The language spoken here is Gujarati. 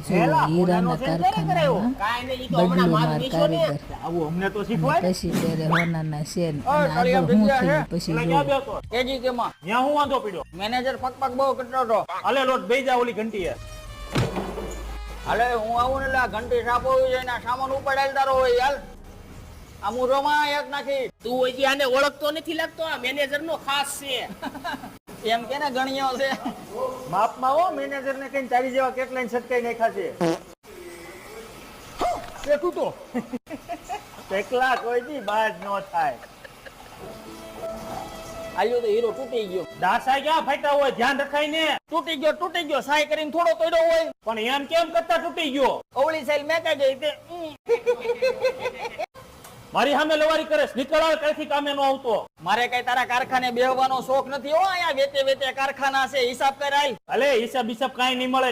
હીરાના કારખાનામાં બદલું માર કારીગર આવું અમને તો શીખવાય. પછી ત્યારે હોનાના શેર અને આગળ હું થયું પછી જોયું. કેજી કેમાં ત્યાં હું વાંધો પડ્યો. મેનેજર પગ બહુ કરતો હતો. હાલે લોટ બેઈ જા ઓલી ઘંટીએ. હાલે હું આવું ને એટલે આ ઘંટી સાફ હોવી જોઈએ ને આ સામાન ઉપાડાયેલ તારો હોય હાલ. આ મુરોમાં એક નાખી તું હજી આને ઓળખતો નથી લાગતો, આ મેનેજર નો ખાસ છે. એમ કે ને ગણ્યો છે. માપમાં હો મેનેજર ને કઈ તારી જેવા કેટલા છટકાઈ નાખ્યા છે. તે તૂટો એકલા કોઈ દી બાદ ન થાય. આલ્યો તો હીરો તૂટી ગયો. દાસા ક્યાં ફાટ્યા હોય ધ્યાન રખાય ને. તૂટી ગયો સાય કરીને થોડો તોડ્યો હોય. પણ એમ કેમ કરતા તૂટી ગયો. અવળી સાઈલ મેકાઈ ગઈ તે મારી સામે લવારી કરે નીકળાવ કઈથી કામે નો આવતો. મારે કઈ તારા કારખાને બેહવાનો શોખ નથી હો. અહીંયા વેતે કારખાના છે હિસાબ કરાય. અલે હિસાબ કાઈ નહીં મળે.